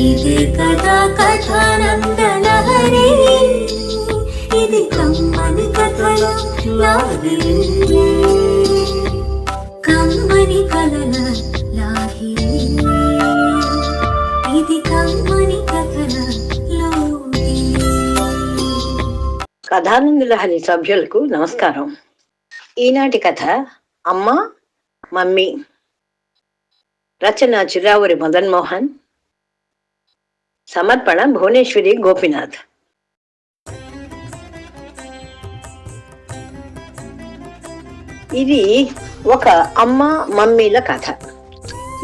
ఇదే కదా కథానందలహరి, ఇది కమ్మని కథల లాహిరి, కమ్మని కథల లాహిరి, ఇది కమ్మని కథల లాహిరి. కథానందలహరి సభ్యులకు నమస్కారం. ఈనాటి కథ అమ్మ మమ్మీ. రచన చిరావురి మదన్ మోహన్. సమర్పణ భువనేశ్వరి గోపినాథ్. ఇది ఒక అమ్మ మమ్మీల కథ.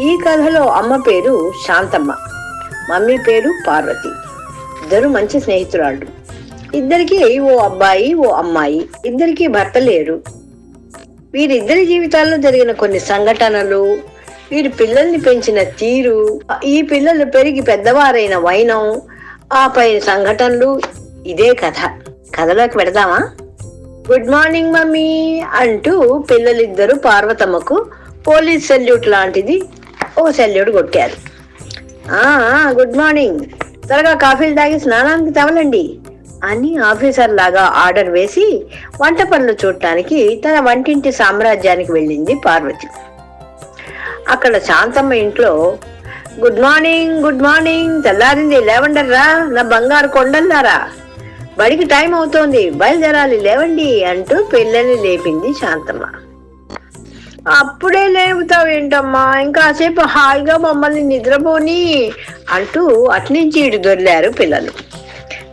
ఈ కథలో అమ్మ పేరు శాంతమ్మ, మమ్మీ పేరు పార్వతి. ఇద్దరు మంచి స్నేహితురాళ్ళు. ఇద్దరికి ఓ అబ్బాయి ఓ అమ్మాయి. ఇద్దరికి భర్త లేరు. వీరిద్దరి జీవితాల్లో జరిగిన కొన్ని సంఘటనలు, వీరి పిల్లల్ని పెంచిన తీరు, ఈ పిల్లలు పెరిగి పెద్దవారైన వైనం, ఆపై సంఘటనలు, ఇదే కథ. కథలోకి పెడదామా? గుడ్ మార్నింగ్ మమ్మీ అంటూ పిల్లలిద్దరూ పార్వతమ్మకు పోలీస్ సెల్యూట్ లాంటిది ఓ సెల్యూట్ కొట్టారు. గుడ్ మార్నింగ్, త్వరగా కాఫీలు తాగి స్నానానికి తవలండి అని ఆఫీసర్ లాగా ఆర్డర్ వేసి వంట పనులు చూడటానికి తన వంటింటి సామ్రాజ్యానికి వెళ్ళింది పార్వతి. అక్కడ శాంతమ్మ ఇంట్లో గుడ్ మార్నింగ్ గుడ్ మార్నింగ్, తెల్లారింది, లేవండర్రా నా బంగారు కొండల్లారా, బడికి టైం అవుతోంది, బయలుదేరాలి, లేవండి అంటూ పిల్లల్ని లేపింది శాంతమ్మ. అప్పుడే లేవుతావేంటమ్మా, ఇంకాసేపు హాయిగా మమ్మల్ని నిద్రపోని అంటూ అట్నుంచి ఇటు దొర్లారు పిల్లలు.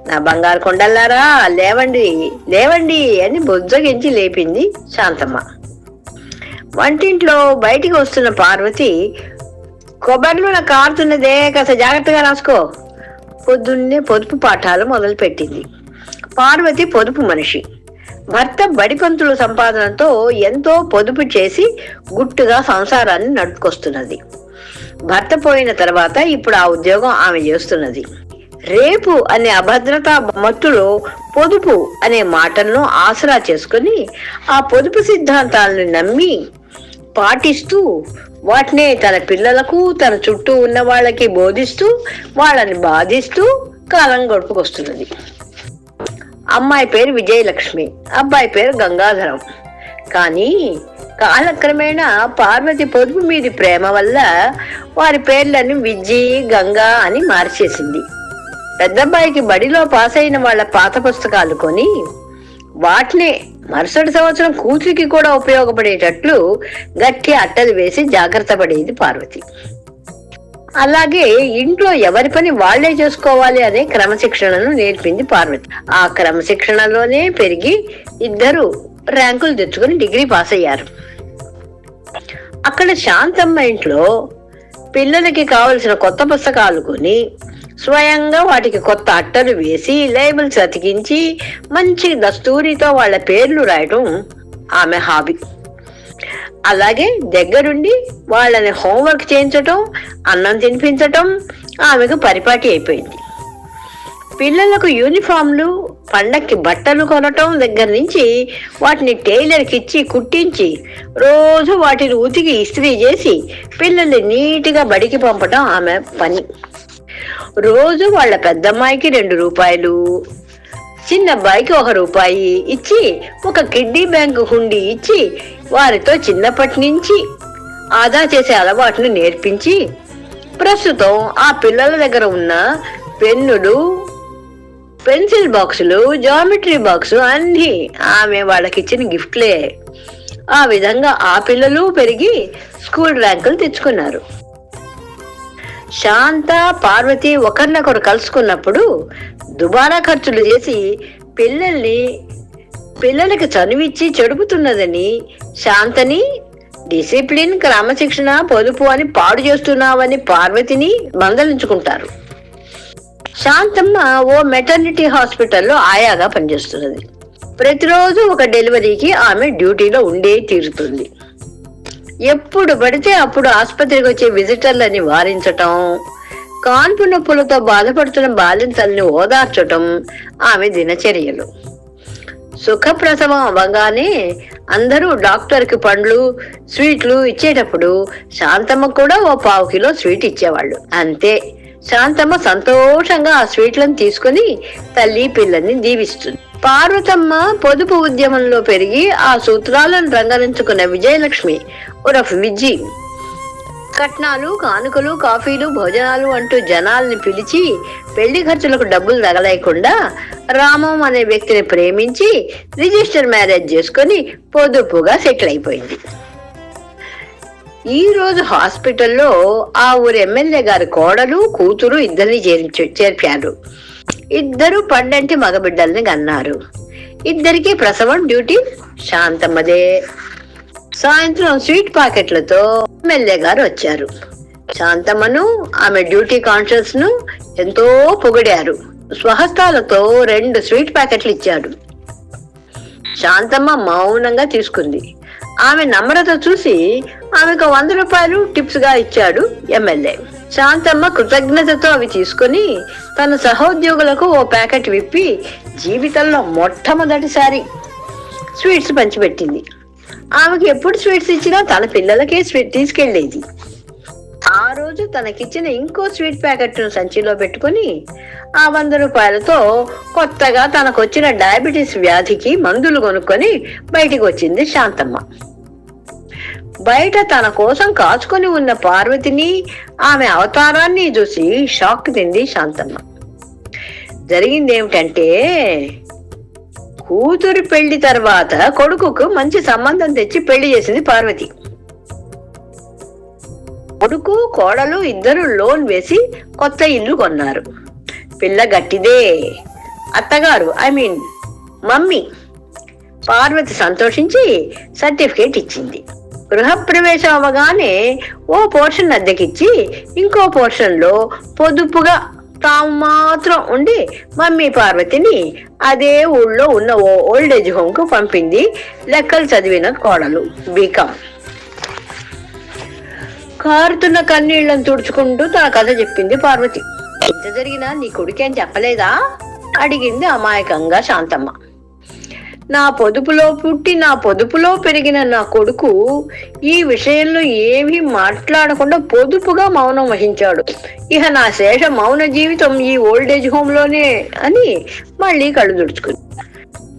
నా బంగారు కొండల్లారా లేవండి లేవండి అని బొజ్జగించి లేపింది శాంతమ్మ. వంటింట్లో బయటికి వస్తున్న పార్వతి, కొబ్బరిలో నా కారుతున్నదే, కాస్త జాగ్రత్తగా రాసుకో. పొద్దున్నే పొదుపు పాఠాలు మొదలు పెట్టింది. పార్వతి పొదుపు మనిషి. భర్త బడిపంతుల సంపాదనతో ఎంతో పొదుపు చేసి గుట్టుగా సంసారాన్ని నడుపుకొస్తున్నది. భర్త పోయిన తర్వాత ఇప్పుడు ఆ ఉద్యోగం ఆమె చేస్తున్నది. రేపు అనే అభద్రతా మత్తులో పొదుపు అనే మాటలను ఆసరా చేసుకుని ఆ పొదుపు సిద్ధాంతాలను నమ్మి పాటిస్తూ వాటినే తన పిల్లలకు తన చుట్టూ ఉన్న వాళ్ళకి బోధిస్తూ వాళ్ళని బాధిస్తూ కాలం గడుపుకొస్తున్నది. అమ్మాయి పేరు విజయలక్ష్మి, అబ్బాయి పేరు గంగాధరం. కానీ కాలక్రమేణా పార్వతి పొదుపు మీది ప్రేమ వల్ల వారి పేర్లను విజ్జి గంగా అని మార్చేసింది. పెద్దబ్బాయికి బడిలో పాస్ అయిన వాళ్ళ పాత పుస్తకాలు కొని వాటినే మరుసటి సంవత్సరం కూతురికి కూడా ఉపయోగపడేటట్లు గట్టి అట్టలు వేసి జాగ్రత్త పడేది పార్వతి. అలాగే ఇంట్లో ఎవరి పని వాళ్లే చేసుకోవాలి అనే క్రమశిక్షణను నేర్పింది పార్వతి. ఆ క్రమశిక్షణలోనే పెరిగి ఇద్దరు ర్యాంకులు తెచ్చుకుని డిగ్రీ పాస్ అయ్యారు. అక్కడ శాంతమ్మ ఇంట్లో పిల్లలకి కావలసిన కొత్త పుస్తకాలు కొని స్వయంగా వాటికి కొత్త అట్టలు వేసి లేబుల్స్ అతికించి మంచి దస్తూరితో వాళ్ళ పేర్లు రాయటం ఆమె హాబీ. అలాగే దగ్గరుండి వాళ్ళని హోంవర్క్ చేయించటం, అన్నం తినిపించటం ఆమెకు పరిపాటి అయిపోయింది. పిల్లలకు యూనిఫామ్లు, పండక్కి బట్టలు కొనటం దగ్గర నుంచి వాటిని టైలర్కి ఇచ్చి కుట్టించి రోజు వాటిని ఉతికి ఇస్త్రీ చేసి పిల్లల్ని నీట్గా బడికి పంపటం ఆమె పని. రోజు వాళ్ళ పెద్దమ్మాయికి 2 రూపాయలు, చిన్నబ్బాయికి 1 రూపాయి ఇచ్చి ఒక కిడ్నీ బ్యాంకు హుండీ ఇచ్చి వారితో చిన్నప్పటి నుంచి ఆదా చేసే అలవాటును నేర్పించి ప్రస్తుతం ఆ పిల్లల దగ్గర ఉన్న పెన్నులు, పెన్సిల్ బాక్సులు, జామెట్రీ బాక్సు అన్నీ ఆమె వాళ్ళకిచ్చిన గిఫ్ట్లే. ఆ విధంగా ఆ పిల్లలు పెరిగి స్కూల్ ర్యాంకులు తెచ్చుకున్నారు. శాంత, పార్వతి ఒకరినొకరు కలుసుకున్నప్పుడు దుబారా ఖర్చులు చేసి పిల్లలకి చనువిచ్చి చెడుపుతున్నదని శాంతని డిసిప్లిన్, క్రమశిక్షణ, పొదుపు అని పాడు చేస్తున్నావని పార్వతిని మందలించుకుంటారు. శాంతమ్మ ఓ మెటర్నిటీ హాస్పిటల్లో ఆయాగా పనిచేస్తున్నది. ప్రతిరోజు ఒక డెలివరీకి ఆమె డ్యూటీలో ఉండే తీరుతుంది. ఎప్పుడు పడితే అప్పుడు ఆసుపత్రికి వచ్చే విజిటర్లని వారించటం, కాన్పు నొప్పులతో బాధపడుతున్న బాలింతల్ని ఓదార్చటం ఆమె దినచర్యలు. సుఖప్రసవం అవ్వగానే అందరూ డాక్టర్కి పండ్లు, స్వీట్లు ఇచ్చేటప్పుడు శాంతమ్మ కూడా ఓ 1/4 కిలో స్వీట్ ఇచ్చేవాళ్ళు. అంతే, శాంతమ్మ సంతోషంగా ఆ స్వీట్లను తీసుకుని తల్లి పిల్లల్ని దీవిస్తుంది. పార్వతమ్మ పొదుపు ఉద్యమంలో పెరిగి ఆ సూత్రాలను రంగరించుకున్న విజయలక్ష్మి ఉరఫ్ విజ్జి కట్నాలు, కానుకలు, కాఫీలు, భోజనాలు అంటూ జనాల్ని పిలిచి పెళ్లి ఖర్చులకు డబ్బులు తగలేకుండా రామం అనే వ్యక్తిని ప్రేమించి రిజిస్టర్ మ్యారేజ్ చేసుకుని పొదుపుగా సెటిల్ అయిపోయింది. ఈ రోజు హాస్పిటల్లో ఆ ఊరి ఎమ్మెల్యే గారి కోడలు, కూతురు ఇద్దరిని చేర్పారు. ఇద్దరు పండంటి మగబిడ్డల్ని కన్నారు. ఇద్దరికి ప్రసవం డ్యూటీ శాంతమ్మదే. సాయంత్రం స్వీట్ ప్యాకెట్లతో ఎమ్మెల్యే గారు వచ్చారు. శాంతమ్మను, ఆమె డ్యూటీ కాన్షియస్ ను ఎంతో పొగిడారు. స్వహస్తాలతో 2 స్వీట్ ప్యాకెట్లు ఇచ్చాడు. శాంతమ్మ మౌనంగా తీసుకుంది. ఆమె నమ్రత చూసి ఆమెకు 100 రూపాయలు టిప్స్ గా ఇచ్చాడు ఎమ్మెల్యే. శాంతమ్మ కృతజ్ఞతతో అవి తీసుకుని తన సహోద్యోగులకు ఓ ప్యాకెట్ విప్పి జీవితంలో మొట్టమొదటిసారి స్వీట్స్ పంచిపెట్టింది. ఆమెకి ఎప్పుడు స్వీట్స్ ఇచ్చినా తన పిల్లలకే స్వీట్ తీసుకెళ్లేది. ఆ రోజు తనకిచ్చిన ఇంకో స్వీట్ ప్యాకెట్ ను సంచిలో పెట్టుకుని ఆ 100 రూపాయలతో కొత్తగా తనకొచ్చిన డయాబెటీస్ వ్యాధికి మందులు కొనుక్కొని బయటికి వచ్చింది శాంతమ్మ. బయట తన కోసం కాచుకొని ఉన్న పార్వతిని, ఆమె అవతారాన్ని చూసి షాక్ తింది శాంతమ్మ. జరిగింది ఏమిటంటే, కూతురు పెళ్లి తర్వాత కొడుకుకు మంచి సంబంధం తెచ్చి పెళ్లి చేసింది పార్వతి. కొడుకు, కోడలు ఇద్దరు లోన్ వేసి కొత్త ఇల్లు కొన్నారు. పిల్ల గట్టిదే. అత్తగారు మమ్మీ పార్వతి సంతోషించి సర్టిఫికేట్ ఇచ్చింది. గృహప్రవేశం అవగానే ఓ పోర్షన్ అద్దెకిచ్చి ఇంకో పోర్షన్ లో పొదుపుగా తాము మాత్రం ఉండి మమ్మీ పార్వతిని అదే ఊళ్ళో ఉన్న ఓ ఓల్డేజ్ హోమ్ కు పంపింది లెక్కలు చదివిన కోడలు బీకాం. కారుతున్న కన్నీళ్లను తుడుచుకుంటూ తన కథ చెప్పింది పార్వతి. ఎంత జరిగినా నీ కొడుకేం చెప్పలేదా అడిగింది అమాయకంగా శాంతమ్మ. నా పొదుపులో పుట్టి నా పొదుపులో పెరిగిన నా కొడుకు ఈ విషయంలో ఏమీ మాట్లాడకుండా పొదుపుగా మౌనం వహించాడు. ఇక నా శేష మౌన జీవితం ఈ ఓల్డేజ్ హోమ్ లోనే అని మళ్ళీ కళ్ళు తుడుచుకుంది.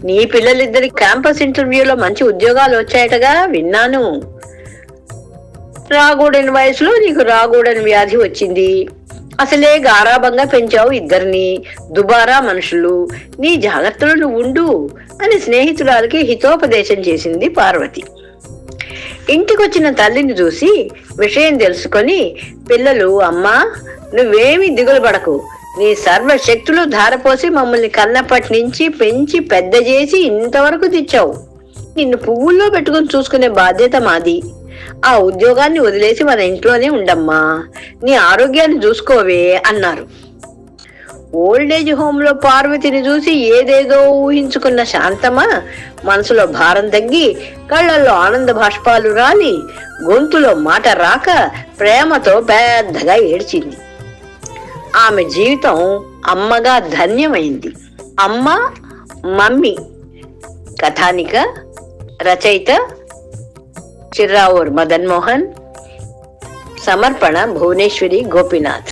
నీ పిల్లలిద్దరి క్యాంపస్ ఇంటర్వ్యూలో మంచి ఉద్యోగాలు వచ్చాయటగా విన్నాను. రాగూడని వయసులో నీకు రాగూడని వ్యాధి వచ్చింది. అసలే గారాబంగా పెంచావు ఇద్దరిని. దుబారా మనుషులు, నీ జాగ్రత్తలు నువ్వు ఉండు అని స్నేహితురాలకి హితోపదేశం చేసింది పార్వతి. ఇంటికొచ్చిన తల్లిని చూసి విషయం తెలుసుకొని పిల్లలు, అమ్మా నువ్వేమి దిగులు పడకు, నీ సర్వశక్తులు ధారపోసి మమ్మల్ని కన్నప్పటి నుంచి పెంచి పెద్ద చేసి ఇంతవరకు తెచ్చావు. నిన్ను పువ్వుల్లో పెట్టుకుని చూసుకునే బాధ్యత మాది. ఆ ఉద్యోగాన్ని వదిలేసి మన ఇంట్లోనే ఉండమ్మా, నీ ఆరోగ్యాన్ని చూసుకోవే అన్నారు. ఓల్డేజ్ హోమ్ లో పార్వతిని చూసి ఏదేదో ఊహించుకున్న శాంతమ్మ మనసులో భారం తగ్గి కళ్ళల్లో ఆనంద బాష్పాలు రాలి గొంతులో మాట రాక ప్రేమతో పెద్దగా ఏడ్చింది. ఆమె జీవితం అమ్మగా ధన్యమైంది. అమ్మ మమ్మీ కథానిక, రచయిత చిర్రావూర్ మదన్ మోహన్, సమర్పణ భువనేశ్వరి గోపీనాథ్.